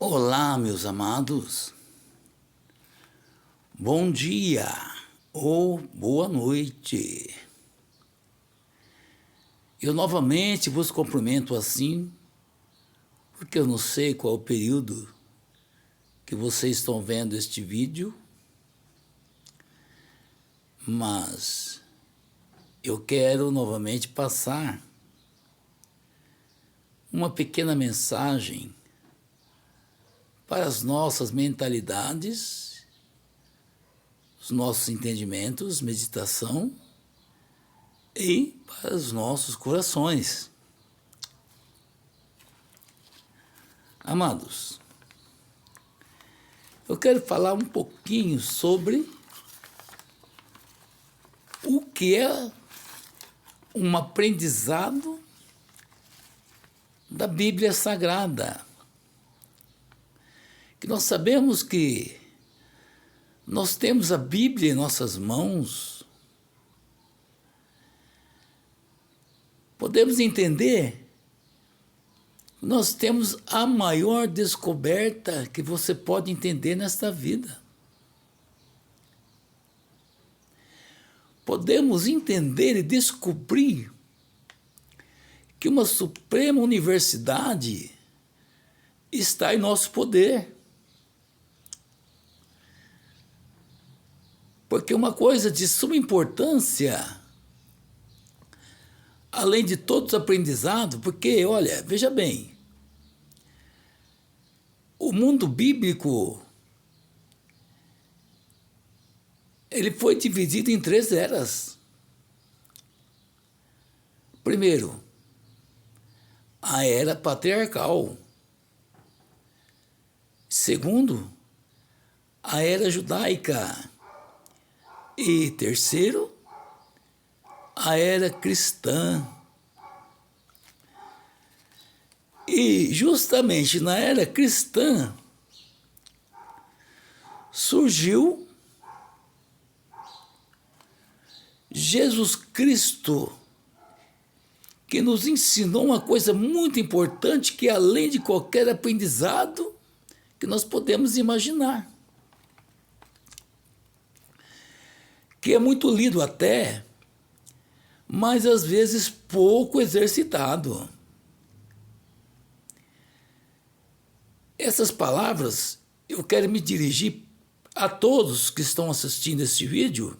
Olá, meus amados. Bom dia ou boa noite. Eu novamente vos cumprimento assim, porque eu não sei qual é o período que vocês estão vendo este vídeo, mas eu quero novamente passar uma pequena mensagem para as nossas mentalidades, os nossos entendimentos, meditação e para os nossos corações. Amados, eu quero falar um pouquinho sobre o que é um aprendizado da Bíblia Sagrada. Que nós sabemos que nós temos a Bíblia em nossas mãos, podemos entender que nós temos a maior descoberta que você pode entender nesta vida. Podemos entender e descobrir que uma suprema universidade está em nosso poder. Porque uma coisa de suma importância, além de todos os aprendizados, porque, olha, veja bem, o mundo bíblico, ele foi dividido em 3 eras. Primeiro, a era patriarcal. Segundo, a era judaica. E terceiro, a era cristã. E justamente na era cristã surgiu Jesus Cristo, que nos ensinou uma coisa muito importante, que além de qualquer aprendizado que nós podemos imaginar, que é muito lido até, mas às vezes pouco exercitado. Essas palavras eu quero me dirigir a todos que estão assistindo este vídeo,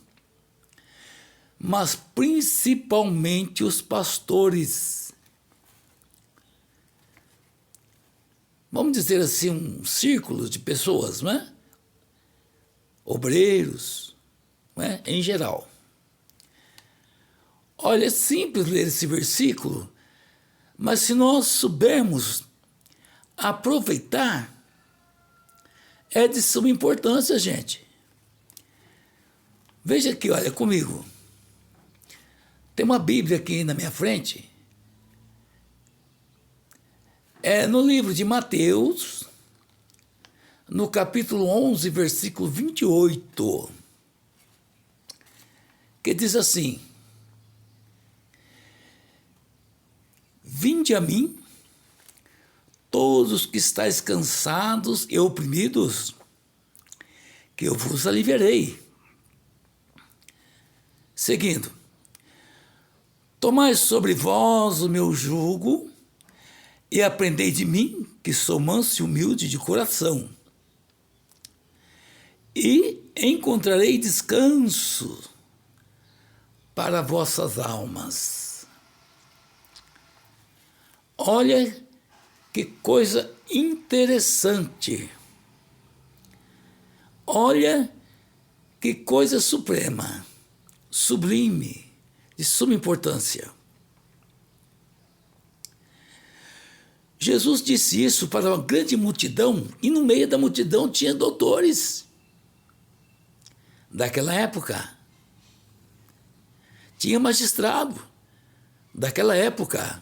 mas principalmente os pastores. Vamos dizer assim, um círculo de pessoas, não é? Obreiros, em geral. Olha, é simples ler esse versículo, mas se nós soubermos aproveitar, é de suma importância, gente. Veja aqui, olha comigo. Tem uma Bíblia aqui na minha frente. É no livro de Mateus, no capítulo 11, versículo 28. Que diz assim: Vinde a mim, todos que estáis cansados e oprimidos, que eu vos aliviarei. Seguindo: Tomai sobre vós o meu jugo e aprendei de mim, que sou manso e humilde de coração, e encontrarei descanso para vossas almas. Olha que coisa interessante. Olha que coisa suprema, sublime, de suma importância. Jesus disse isso para uma grande multidão, e no meio da multidão tinha doutores daquela época. Tinha magistrado daquela época.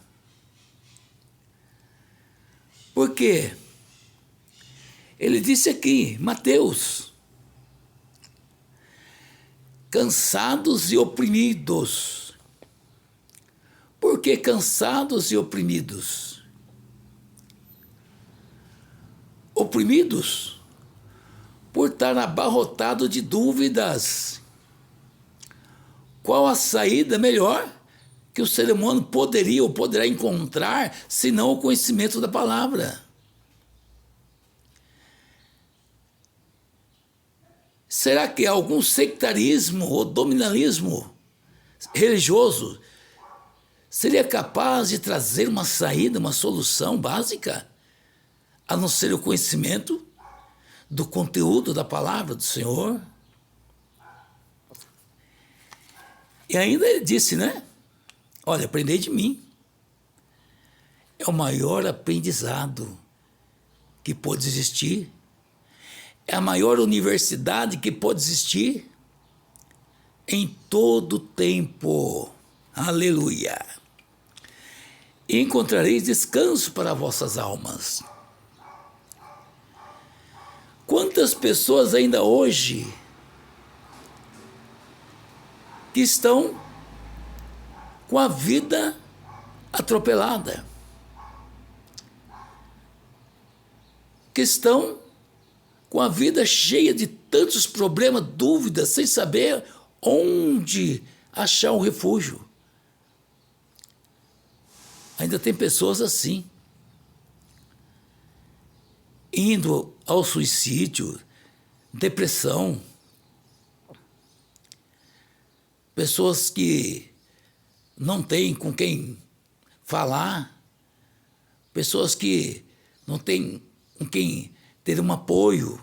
Por quê? Ele disse aqui, Mateus, cansados e oprimidos. Por que cansados e oprimidos? oprimidos por estar abarrotado de dúvidas. Qual a saída melhor que o ser humano poderia ou poderá encontrar, senão o conhecimento da palavra? Será que algum sectarismo ou dominalismo religioso seria capaz de trazer uma saída, uma solução básica, a não ser o conhecimento do conteúdo da palavra do Senhor? E ainda ele disse, né? Olha, aprendei de mim. É o maior aprendizado que pode existir. É a maior universidade que pode existir em todo tempo. Aleluia! E encontrareis descanso para vossas almas. Quantas pessoas ainda hoje que estão com a vida atropelada, que estão com a vida cheia de tantos problemas, dúvidas, sem saber onde achar um refúgio. Ainda tem pessoas assim, indo ao suicídio, depressão. Pessoas que não têm com quem falar, pessoas que não têm com quem ter um apoio,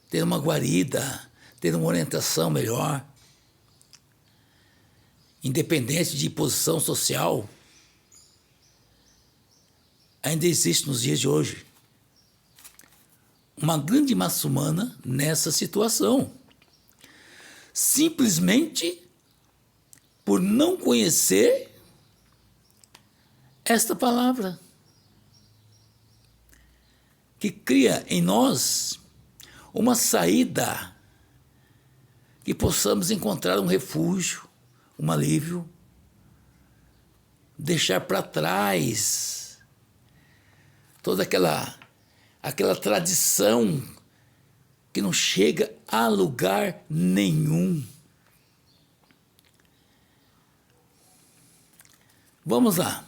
ter uma guarida, ter uma orientação melhor, independente de posição social. Ainda existe nos dias de hoje uma grande massa humana nessa situação, simplesmente por não conhecer esta palavra, que cria em nós uma saída, que possamos encontrar um refúgio, um alívio, deixar para trás toda aquela tradição que não chega a lugar nenhum. Vamos lá.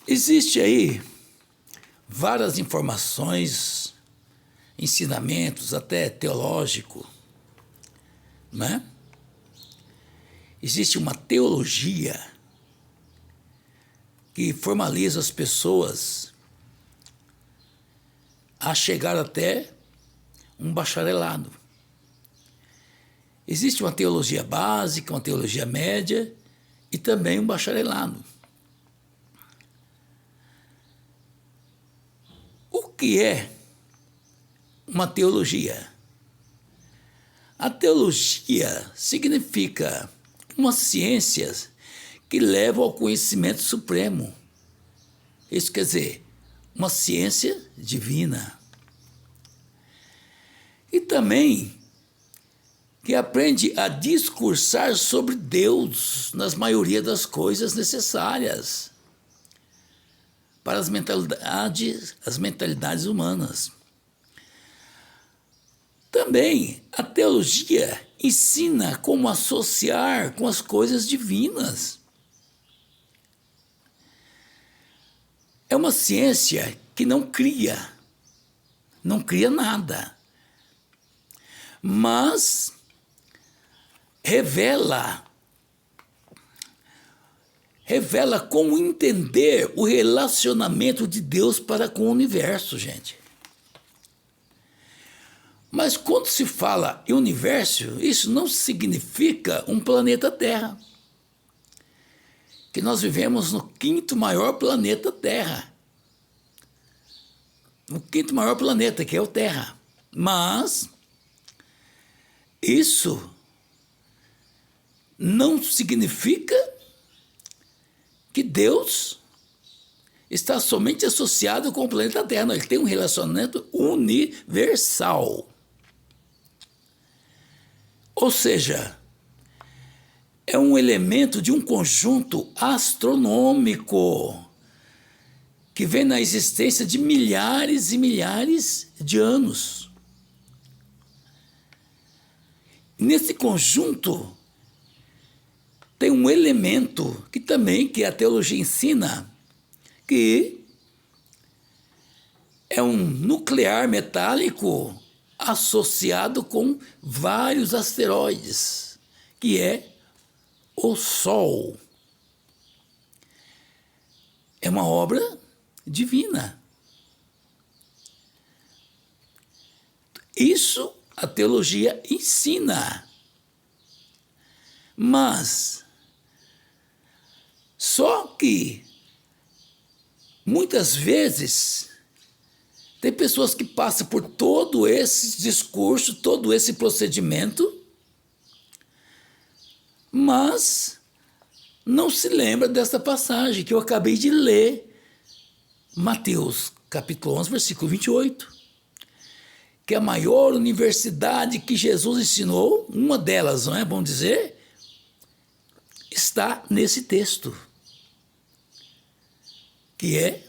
Existe aí várias informações, ensinamentos, até teológico, né? Existe uma teologia que formaliza as pessoas a chegar até um bacharelado. Existe uma teologia básica, uma teologia média e também um bacharelado. O que é uma teologia? A teologia significa uma ciência que leva ao conhecimento supremo. Isso quer dizer, uma ciência divina. E também que aprende a discursar sobre Deus nas maioria das coisas necessárias para as mentalidades humanas. Também a teologia ensina como associar com as coisas divinas. É uma ciência que não cria nada, mas revela como entender o relacionamento de Deus para com o universo, gente. Mas quando se fala em universo, isso não significa um planeta Terra. Que nós vivemos no quinto maior planeta Terra. No quinto maior planeta, que é o Terra. Mas isso não significa que Deus está somente associado com o planeta Terra. Não, ele tem um relacionamento universal. Ou seja, é um elemento de um conjunto astronômico que vem na existência de milhares e milhares de anos. Nesse conjunto tem um elemento que a teologia ensina, que é um nuclear metálico associado com vários asteroides, que é o Sol. É uma obra divina. Isso a teologia ensina. Mas só que muitas vezes tem pessoas que passam por todo esse discurso, todo esse procedimento, mas não se lembra dessa passagem que eu acabei de ler, Mateus capítulo 11, versículo 28, que a maior universidade que Jesus ensinou, uma delas, não é bom dizer, está nesse texto, que é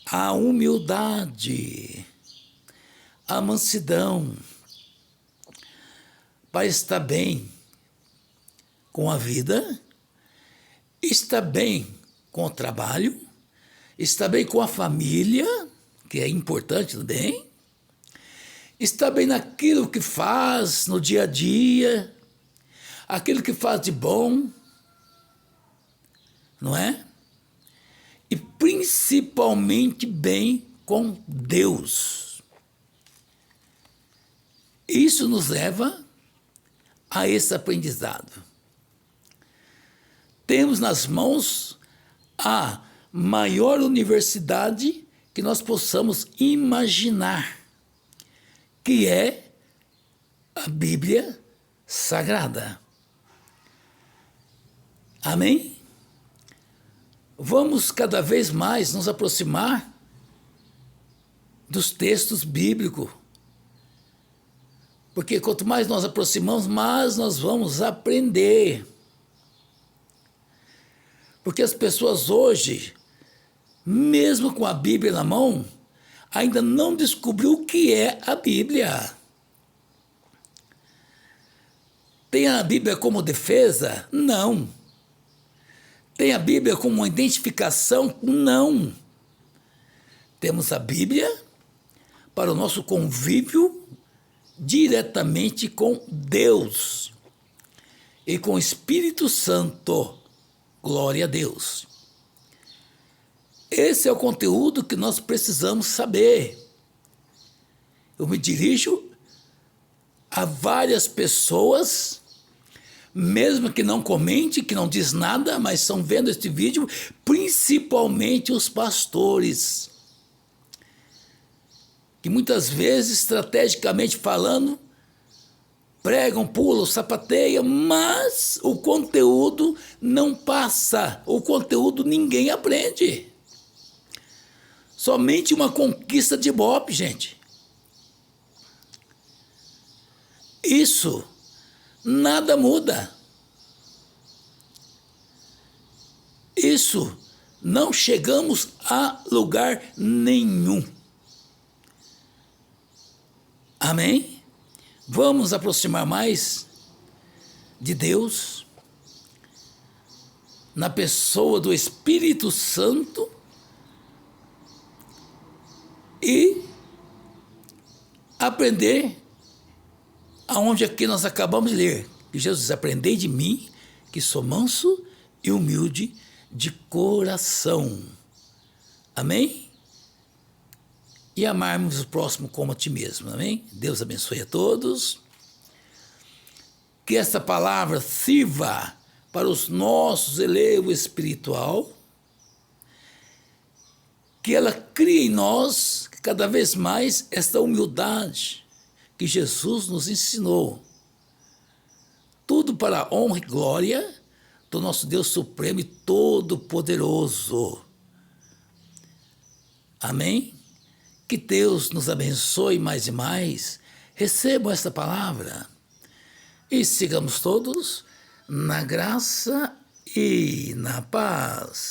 a humildade, a mansidão, para estar bem com a vida, estar bem com o trabalho, estar bem com a família, que é importante também, estar bem naquilo que faz no dia a dia, aquilo que faz de bom, não é? E principalmente bem com Deus. Isso nos leva a esse aprendizado. Temos nas mãos a maior universidade que nós possamos imaginar, que é a Bíblia Sagrada. Amém? Vamos cada vez mais nos aproximar dos textos bíblicos, porque quanto mais nós aproximamos, mais nós vamos aprender. Porque as pessoas hoje, mesmo com a Bíblia na mão, ainda não descobriu o que é a Bíblia. Tem a Bíblia como defesa? Não. Tem a Bíblia como uma identificação? Não. Temos a Bíblia para o nosso convívio diretamente com Deus e com o Espírito Santo. Glória a Deus. Esse é o conteúdo que nós precisamos saber. Eu me dirijo a várias pessoas, mesmo que não comente, que não diz nada, mas estão vendo este vídeo, principalmente os pastores, que muitas vezes, estrategicamente falando, pregam, pulam, sapateiam, mas o conteúdo não passa, o conteúdo ninguém aprende. Somente uma conquista de ibope, gente. Isso nada muda. Isso não chegamos a lugar nenhum. Amém? Vamos aproximar mais de Deus na pessoa do Espírito Santo e aprender aonde aqui nós acabamos de ler. Que Jesus diz: aprendei de mim, que sou manso e humilde de coração. Amém? E amarmos o próximo como a ti mesmo, amém? Deus abençoe a todos. Que esta palavra sirva para os nossos elevos espiritual. Que ela crie em nós cada vez mais esta humildade que Jesus nos ensinou. Tudo para a honra e glória do nosso Deus Supremo e Todo-Poderoso. Amém? Que Deus nos abençoe mais e mais. Recebam esta palavra e sigamos todos na graça e na paz.